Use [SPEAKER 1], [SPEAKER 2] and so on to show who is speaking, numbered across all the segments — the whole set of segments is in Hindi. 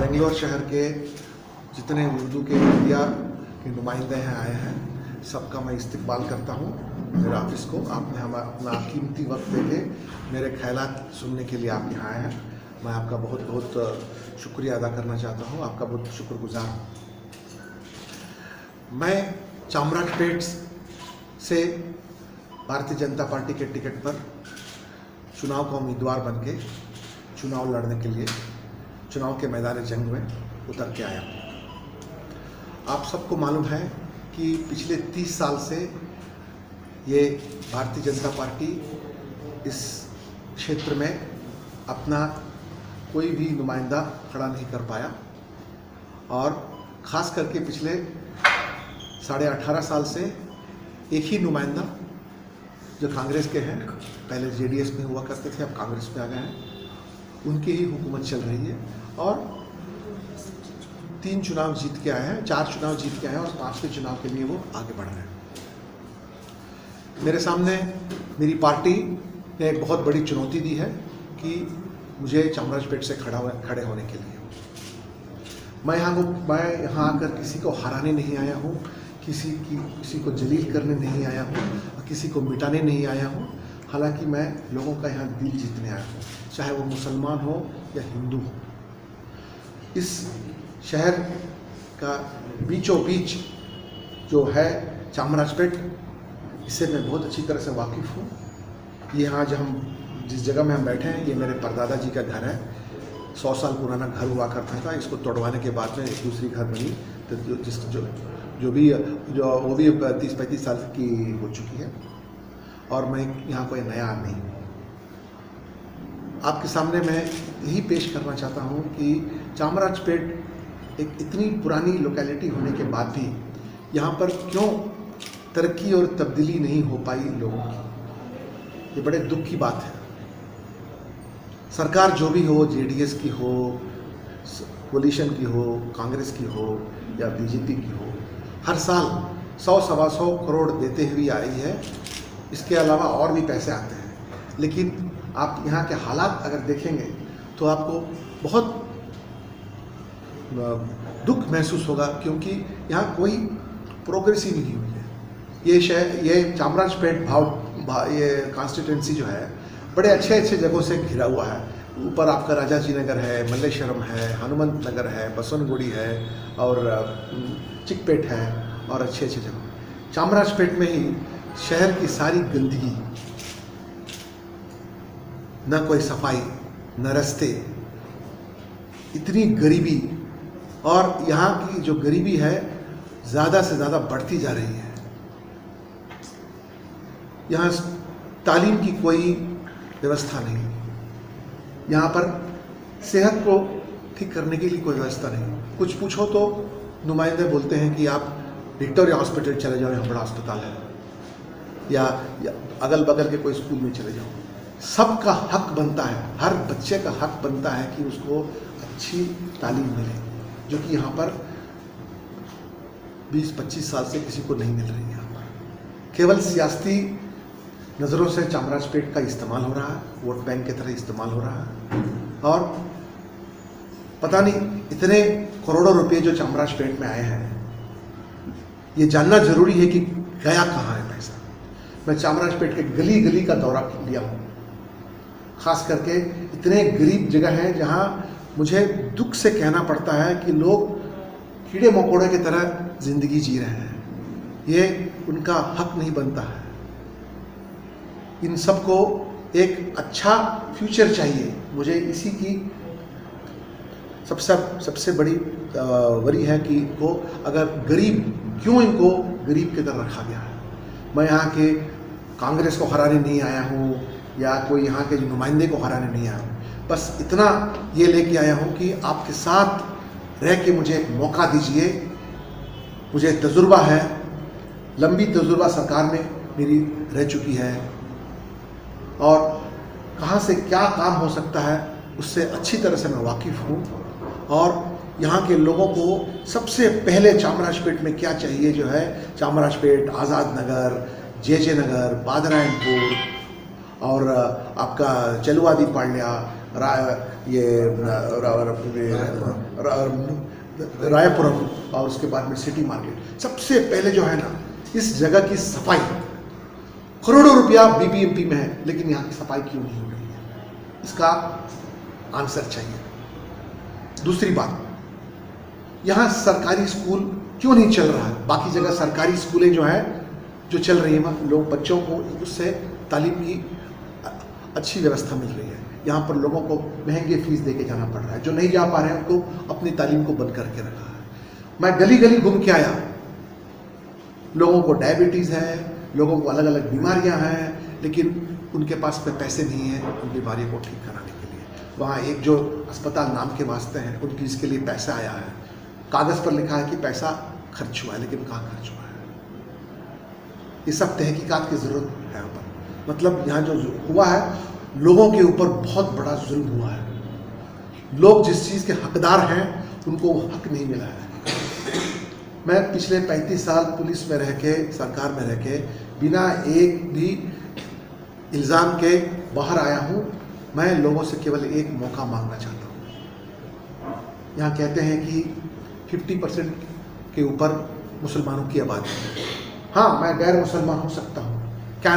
[SPEAKER 1] बेंगलोर शहर के जितने उर्दू के मीडिया के नुमाइंदे हैं आए हैं, सबका मैं इस्तकबाल करता हूँ मेरे ऑफिस को। आपने अपना कीमती वक्त देके मेरे ख्यालात सुनने के लिए आप यहाँ आए हैं। मैं आपका बहुत बहुत शुक्रिया अदा करना चाहता हूँ, आपका बहुत शुक्रगुजार हूँ। मैं चामराजपेट से भारतीय जनता पार्टी के टिकट पर चुनाव का उम्मीदवार बन के चुनाव लड़ने के लिए चुनाव के मैदान जंग में उतर के आया हूँ। आप सबको मालूम है कि पिछले 30 साल से ये भारतीय जनता पार्टी इस क्षेत्र में अपना कोई भी नुमाइंदा खड़ा नहीं कर पाया, और ख़ास करके पिछले 18.5 साल से एक ही नुमाइंदा जो कांग्रेस के हैं, पहले जेडीएस में हुआ करते थे, अब कांग्रेस में आ गए हैं, उनकी ही हुकूमत चल रही है। और 3 चुनाव जीत के आए हैं, 4 चुनाव जीत के आए हैं, और 5वें चुनाव के लिए वो आगे बढ़ रहे हैं। मेरे सामने मेरी पार्टी ने एक बहुत बड़ी चुनौती दी है कि मुझे चामराजपेट से खड़े होने के लिए। मैं यहाँ आकर किसी को हराने नहीं आया हूँ, किसी को जलील करने नहीं आया हूँ, किसी को मिटाने नहीं आया हूँ। हालांकि मैं लोगों का यहाँ दिल जीतने आया हूँ, चाहे वो मुसलमान हो या हिंदू हो। इस शहर का बीचों बीच जो है चामराजपेट, इससे मैं बहुत अच्छी तरह से वाकिफ़ हूँ। ये यहाँ जिस जगह में हम बैठे हैं, ये मेरे परदादा जी का घर है। 100 साल पुराना घर हुआ करता था। इसको तोड़वाने के बाद में एक दूसरी घर बनी, तो वो भी 30-35 साल की हो चुकी है, और मैं यहाँ कोई नया नहीं हूँ। आपके सामने मैं यही पेश करना चाहता हूँ कि चामराजपेट एक इतनी पुरानी लोकेलिटी होने के बाद भी यहाँ पर क्यों तरक्की और तब्दीली नहीं हो पाई लोगों की, ये बड़े दुख की बात है। सरकार जो भी हो, जेडीएस की हो, कोलिशन की हो, कांग्रेस की हो या बीजेपी की हो, हर साल 100-125 करोड़ देते हुए आई है। इसके अलावा और भी पैसे आते हैं, लेकिन आप यहाँ के हालात अगर देखेंगे तो आपको बहुत दुख महसूस होगा, क्योंकि यहाँ कोई प्रोग्रेस ही नहीं हुई है। ये चामराजपेट ये कॉन्स्टिट्यूंसी जो है बड़े अच्छे जगहों से घिरा हुआ है। ऊपर आपका राजाजी नगर है, मल्लेश्वरम है, हनुमंत नगर है, बसवनगुड़ी है, और चिकपेट है, और अच्छे जगह। चामराजपेट में ही शहर की सारी गंदगी, न कोई सफाई, न रास्ते, इतनी गरीबी, और यहाँ की जो गरीबी है ज़्यादा से ज़्यादा बढ़ती जा रही है। यहाँ तालीम की कोई व्यवस्था नहीं, यहाँ पर सेहत को ठीक करने के लिए कोई व्यवस्था नहीं। कुछ पूछो तो नुमाइंदे बोलते हैं कि आप विक्टोरिया हॉस्पिटल चले जाओ, यहाँ बड़ा अस्पताल है, या अगल बगल के कोई स्कूल में चले जाओ। सबका हक बनता है, हर बच्चे का हक बनता है कि उसको अच्छी तालीम मिले, जो कि यहाँ पर 20-25 साल से किसी को नहीं मिल रही है। यहाँ पर केवल सियासी नज़रों से चामराजपेट का इस्तेमाल हो रहा है, वोट बैंक की तरह इस्तेमाल हो रहा है, और पता नहीं इतने करोड़ों रुपए जो चामराजपेट में आए हैं, ये जानना जरूरी है कि गया कहाँ है पैसा। मैं चामराजपेट के गली गली का दौरा लिया हूँ, खास करके इतने गरीब जगह हैं जहाँ मुझे दुख से कहना पड़ता है कि लोग कीड़े मकोड़े की तरह जिंदगी जी रहे हैं। ये उनका हक नहीं बनता है। इन सबको एक अच्छा फ्यूचर चाहिए। मुझे इसी की सबसे बड़ी वरी है कि इनको अगर इनको गरीब की तरह रखा गया है। मैं यहाँ के कांग्रेस को हराने नहीं आया हूँ, या कोई यहाँ के नुमाइंदे को हराने नहीं आया हूँ। बस इतना ये लेके आया हूँ कि आपके साथ रह के मुझे एक मौका दीजिए। मुझे तजुर्बा है, लंबी तजुर्बा सरकार में मेरी रह चुकी है, और कहाँ से क्या काम हो सकता है उससे अच्छी तरह से मैं वाकिफ़ हूँ। और यहाँ के लोगों को सबसे पहले चामराजपेट में क्या चाहिए, जो है चामराजपेट, आज़ाद नगर, जे नगर, बादरायनपुर, और आपका चलुवादी पाल्या, रायपुरम और उसके बाद में सिटी मार्केट, सबसे पहले जो है ना इस जगह की सफाई, करोड़ों रुपया बीबीएमपी में है, लेकिन यहाँ की सफाई क्यों नहीं हो रही है, इसका आंसर चाहिए। दूसरी बात, यहाँ सरकारी स्कूल क्यों नहीं चल रहा है? बाकी जगह सरकारी स्कूलें जो है जो चल रही है, लोग बच्चों को उससे तालीम की अच्छी व्यवस्था मिल रही है। यहाँ पर लोगों को महंगे फीस दे के जाना पड़ रहा है, जो नहीं जा पा रहे हैं उनको अपनी तालीम को बंद करके रखा है। मैं गली गली घूम के आया, लोगों को डायबिटीज़ है, लोगों को अलग अलग बीमारियां हैं, लेकिन उनके पास में पैसे नहीं हैं उन बीमारियों को ठीक कराने के लिए। वहाँ एक जो अस्पताल नाम के वास्ते हैं, उनकी इसके लिए पैसा आया है, कागज़ पर लिखा है कि पैसा खर्च हुआ है, लेकिन कहाँ खर्च हुआ है? ये सब तहकीकात की ज़रूरत है यहाँ पर। मतलब यहाँ जो हुआ है, लोगों के ऊपर बहुत बड़ा जुल्म हुआ है। लोग जिस चीज़ के हकदार हैं उनको वो हक नहीं मिला है। मैं पिछले 35 साल पुलिस में रह के, सरकार में रह के, बिना एक भी इल्ज़ाम के बाहर आया हूँ। मैं लोगों से केवल एक मौका मांगना चाहता हूँ। यहाँ कहते हैं कि 50% के ऊपर मुसलमानों की आबादी है। हाँ, मैं गैर मुसलमान हो सकता हूँ, क्या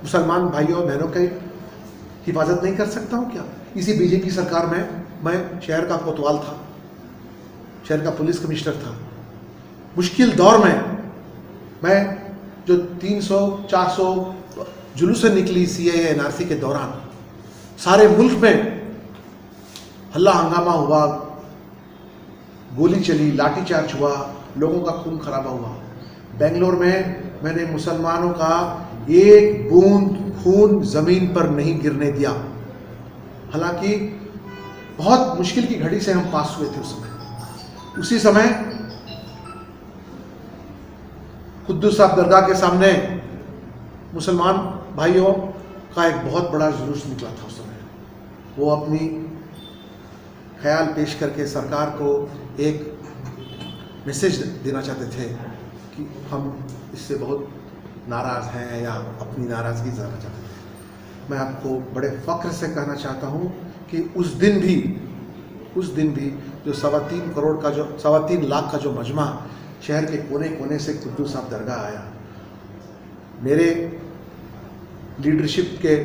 [SPEAKER 1] मुसलमान भाइयों बहनों की हिफाजत नहीं कर सकता हूँ क्या? इसी बीजेपी सरकार में मैं शहर का कोतवाल था, शहर का पुलिस कमिश्नर था। मुश्किल दौर में मैं जो 300-400 जुलूसें निकली सीएए एनआरसी के दौरान, सारे मुल्क में हल्ला हंगामा हुआ, गोली चली, लाठीचार्ज हुआ, लोगों का खून खराबा हुआ। बेंगलोर में मैंने मुसलमानों का एक बूंद खून जमीन पर नहीं गिरने दिया। हालांकि बहुत मुश्किल की घड़ी से हम पास हुए थे उस समय। उसी समय कुद्दूस साहब दरगाह के सामने मुसलमान भाइयों का एक बहुत बड़ा जुलूस निकला था उस समय। वो अपनी ख्याल पेश करके सरकार को एक मैसेज देना चाहते थे कि हम इससे बहुत नाराज़ हैं या अपनी नाराज़गी जताना चाहते थे। मैं आपको बड़े फ़ख्र से कहना चाहता हूँ कि उस दिन भी जो 3.25 करोड़ का, जो 3.25 लाख का जो मजमा शहर के कोने कोने से कुद्दूस साहब दरगाह आया, मेरे लीडरशिप के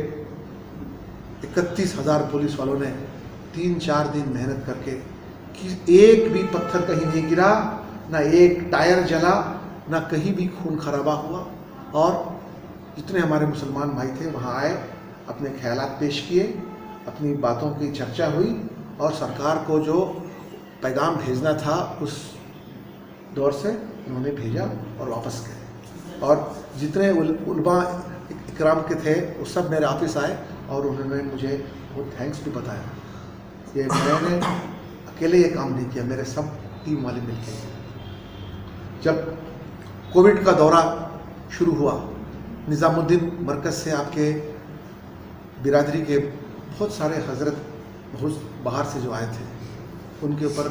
[SPEAKER 1] 31,000 पुलिस वालों ने 3-4 दिन मेहनत करके कि एक भी पत्थर कहीं नहीं गिरा, ना एक टायर जला, ना कहीं भी खून खराबा हुआ। और जितने हमारे मुसलमान भाई थे वहाँ आए, अपने ख्यालात पेश किए, अपनी बातों की चर्चा हुई और सरकार को जो पैगाम भेजना था उस दौर से उन्होंने भेजा और वापस गए। और जितने उलमा इकराम के थे वो सब मेरे ऑफिस आए और उन्होंने मुझे बहुत थैंक्स भी बताया। ये मैंने अकेले ये काम नहीं किया, मेरे सब टीम वाले मिलकर। जब कोविड का दौरा शुरू हुआ, निज़ामुद्दीन मरकज़ से आपके बिरादरी के बहुत सारे हजरत बहुत बाहर से जो आए थे, उनके ऊपर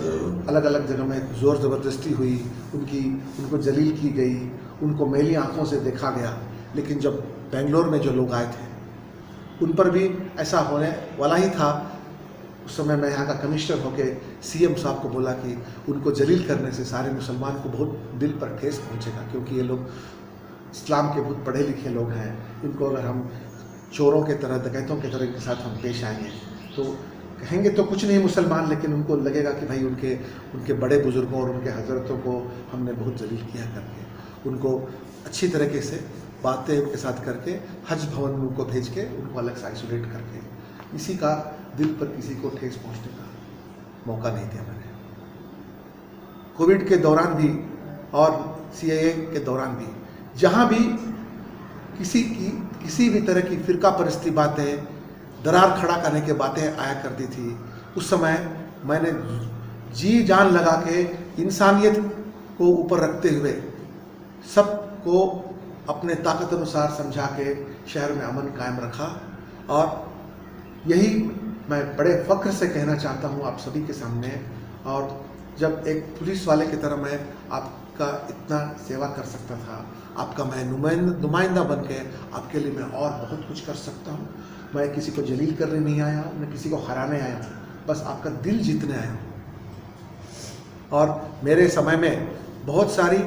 [SPEAKER 1] अलग अलग जगह में ज़ोर ज़बरदस्ती हुई, उनको जलील की गई, उनको मैली आँखों से देखा गया। लेकिन जब बेंगलोर में जो लोग आए थे उन पर भी ऐसा होने वाला ही था। उस समय मैं यहाँ का कमिश्नर होकर सीएम साहब को बोला कि उनको जलील करने से सारे मुसलमान को बहुत दिल पर ठेस पहुँचेगा, क्योंकि ये लोग इस्लाम के बहुत पढ़े लिखे लोग हैं। इनको अगर हम चोरों के तरह, डकैतों के तरह के साथ हम पेश आएंगे तो कहेंगे तो कुछ नहीं मुसलमान, लेकिन उनको लगेगा कि भाई उनके बड़े बुज़ुर्गों और उनके हजरतों को हमने बहुत जलील किया करके, उनको अच्छी तरीके से बातें उनके साथ करके हज भवन में उनको भेज के उनको अलग से आइसोलेट करके, इसी का दिल पर किसी को ठेस पहुंचने का मौका नहीं दिया मैंने। कोविड के दौरान भी और सीएए के दौरान भी जहां भी किसी भी तरह की फ़िरका परस्ती बातें, दरार खड़ा करने की बातें आया करती थी, उस समय मैंने जी जान लगा के इंसानियत को ऊपर रखते हुए सबको अपने ताकत अनुसार समझा के शहर में अमन कायम रखा। और यही मैं बड़े फ़ख्र से कहना चाहता हूँ आप सभी के सामने। और जब एक पुलिस वाले की तरह मैं आप का इतना सेवा कर सकता था, आपका मैं नुमाइंदा बन के आपके लिए मैं और बहुत कुछ कर सकता हूँ। मैं किसी को जलील करने नहीं आया हूँ, मैं किसी को हराने आया हूँ, बस आपका दिल जीतने आया हूँ। और मेरे समय में बहुत सारी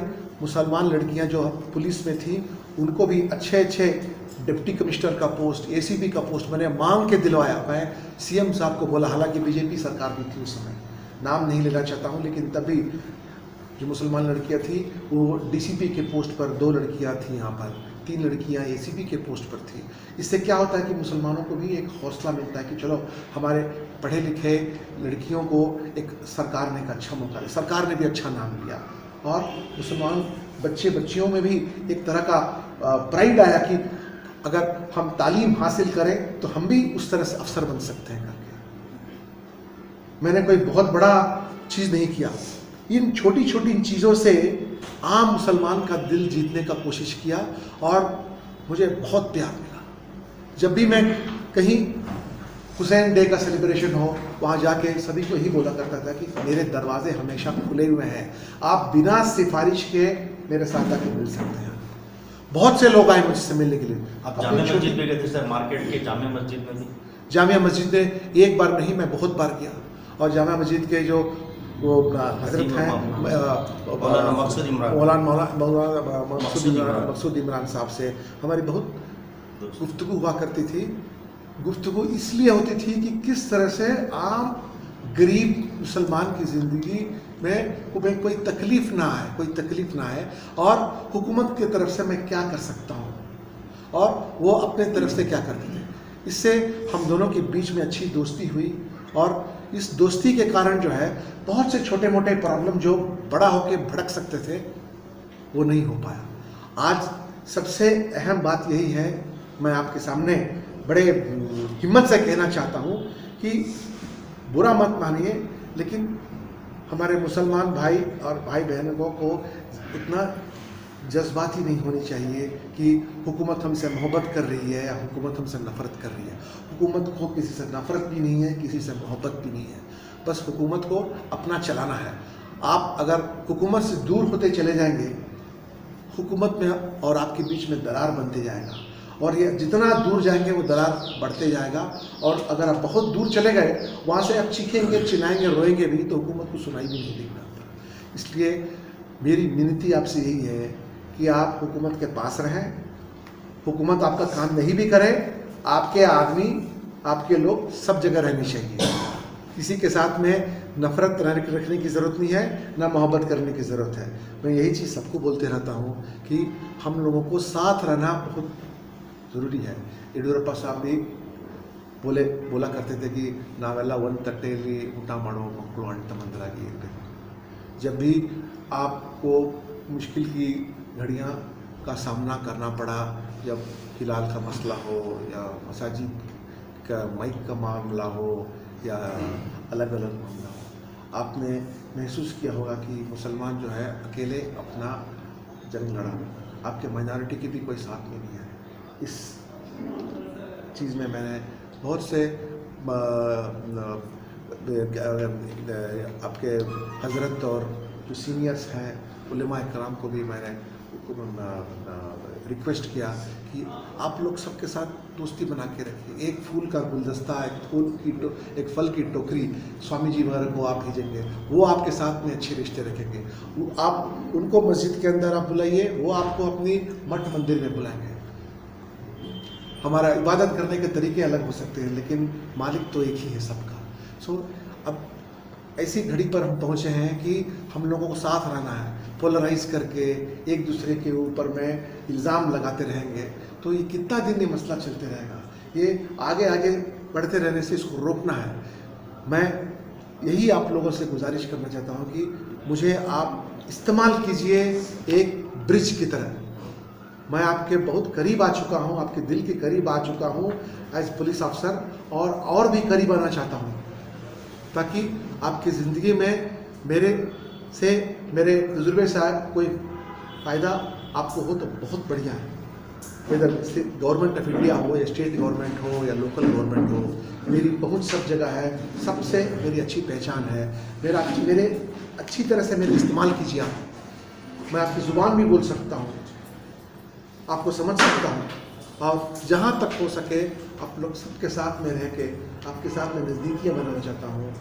[SPEAKER 1] मुसलमान लड़कियां जो पुलिस में थी, उनको भी अच्छे अच्छे डिप्टी कमिश्नर का पोस्ट, एसीपी का पोस्ट मैंने मांग के दिलवाया। मैं सीएम साहब को बोला, हालांकि बीजेपी सरकार भी थी उस समय, नाम नहीं लेना चाहता हूं, लेकिन तभी जो मुसलमान लड़कियां थी वो डीसीपी के पोस्ट पर 2 लड़कियां थी, यहाँ पर 3 लड़कियां एसीपी के पोस्ट पर थी। इससे क्या होता है कि मुसलमानों को भी एक हौसला मिलता है कि चलो हमारे पढ़े लिखे लड़कियों को एक सरकार ने एक अच्छा मौका दिया, सरकार ने भी अच्छा नाम लिया, और मुसलमान बच्चियों में भी एक तरह का प्राइड आया कि अगर हम तालीम हासिल करें तो हम भी उस तरह से अफसर बन सकते हैं करके। मैंने कोई बहुत बड़ा चीज़ नहीं किया, इन छोटी छोटी चीज़ों से आम मुसलमान का दिल जीतने का कोशिश किया, और मुझे बहुत प्यार मिला। जब भी मैं कहीं हुसैन डे का सेलिब्रेशन हो, वहाँ जाके सभी को ही बोला करता था कि मेरे दरवाजे हमेशा खुले हुए हैं, आप बिना सिफारिश के मेरे साथ आके मिल सकते हैं। बहुत से लोग आए मुझसे मिलने के लिए।
[SPEAKER 2] आप जामिया मस्जिद में गए थे सर, मार्केट के जामिया मस्जिद में भी?
[SPEAKER 1] जामिया मस्जिद में एक बार नहीं, मैं बहुत बार गया। और जामिया मस्जिद के जो वो हजरत हैं
[SPEAKER 2] मौलाना
[SPEAKER 1] मकसूद इमरान साहब से हमारी बहुत गुफ्तगू हुआ करती थी। गुफ्तगू इसलिए होती थी कि किस तरह से आम गरीब मुसलमान की ज़िंदगी में कोई तकलीफ़ ना आए, कोई तकलीफ़ ना आए, और हुकूमत की तरफ से मैं क्या कर सकता हूँ और वो अपने तरफ से क्या करते थे। इससे हम दोनों के बीच में अच्छी दोस्ती हुई, और इस दोस्ती के कारण जो है बहुत से छोटे मोटे प्रॉब्लम जो बड़ा होके भड़क सकते थे वो नहीं हो पाया। आज सबसे अहम बात यही है, मैं आपके सामने बड़े हिम्मत से कहना चाहता हूँ कि बुरा मत मानिए, लेकिन हमारे मुसलमान भाई और भाई बहनों को इतना जज्बाती नहीं होनी चाहिए कि हुकूमत हमसे मोहब्बत कर रही है या हुकूमत हमसे नफ़रत कर रही है। हुकूमत को किसी से नफ़रत भी नहीं है, किसी से मोहब्बत भी नहीं है, बस हुकूमत को अपना चलाना है। आप अगर हुकूमत से दूर होते चले जाएंगे, हुकूमत में और आपके बीच में दरार बनते जाएगा, और ये जितना दूर जाएंगे वो दरार बढ़ते जाएगा। और अगर आप बहुत दूर चले गए, वहाँ से आप चीखेंगे, चिल्लाएंगे, रोएंगे भी, तो हुकूमत को सुनाई भी नहीं देगा। इसलिए मेरी विनती आपसे यही है कि आप हुकूमत के पास रहें। हुकूमत आपका काम नहीं भी करे, आपके आदमी, आपके लोग सब जगह रहनी चाहिए। किसी के साथ में नफ़रत रखने की ज़रूरत नहीं है, ना मोहब्बत करने की ज़रूरत है। मैं यही चीज़ सबको बोलते रहता हूँ कि हम लोगों को साथ रहना बहुत ज़रूरी है। येडियुरप्पा साहब भी बोला करते थे कि नावेला वन तट्टेली ऊटा माड़ो मಕ್ಕಳು अंट मंदरागी इरबेकु। जब भी आपको मुश्किल की घड़ियाँ का सामना करना पड़ा, जब हिलाल का मसला हो या मसाजिद का माइक का मामला हो या अलग अलग मामला हो, आपने महसूस किया होगा कि मुसलमान जो है अकेले अपना जंग लड़ा, आपके माइनॉरिटी की भी कोई साथ में नहीं है। इस चीज़ में मैंने बहुत से आपके हजरत और जो सीनियर्स हैं उलेमा इकराम को भी मैंने रिक्वेस्ट किया कि आप लोग सबके साथ दोस्ती बना के रखिए। एक फूल का गुलदस्ता, एक फल की टोकरी स्वामी जी वगैरह को आप भेजेंगे, वो आपके साथ में अच्छे रिश्ते रखेंगे। आप उनको मस्जिद के अंदर आप बुलाइए, वो आपको अपनी मठ मंदिर में बुलाएंगे। हमारा इबादत करने के तरीके अलग हो सकते हैं, लेकिन मालिक तो एक ही है सबका। अब ऐसी घड़ी पर हम पहुँचे हैं कि हम लोगों को साथ रहना है। पोलराइज करके एक दूसरे के ऊपर में इल्ज़ाम लगाते रहेंगे तो ये कितना दिन ये मसला चलते रहेगा। ये आगे आगे बढ़ते रहने से इसको रोकना है। मैं यही आप लोगों से गुजारिश करना चाहता हूँ कि मुझे आप इस्तेमाल कीजिए एक ब्रिज की तरह। मैं आपके बहुत करीब आ चुका हूँ, आपके दिल के करीब आ चुका हूँ एज पुलिस अफसर, और भी करीब आना चाहता हूँ, ताकि आपकी ज़िंदगी में मेरे तजुर्बे से कोई फ़ायदा आपको हो तो बहुत बढ़िया है। इधर गवर्नमेंट ऑफ इंडिया हो या स्टेट गवर्नमेंट हो या लोकल गवर्नमेंट हो, मेरी पहुंच सब जगह है, सबसे मेरी अच्छी पहचान है। मेरे अच्छी तरह से मेरे इस्तेमाल कीजिए आप। मैं आपकी ज़ुबान भी बोल सकता हूँ, आपको समझ सकता हूँ, और जहाँ तक हो सके आप लोग सबके साथ में रह के आपके साथ में नज़दीकियाँ बनाना चाहता हूँ।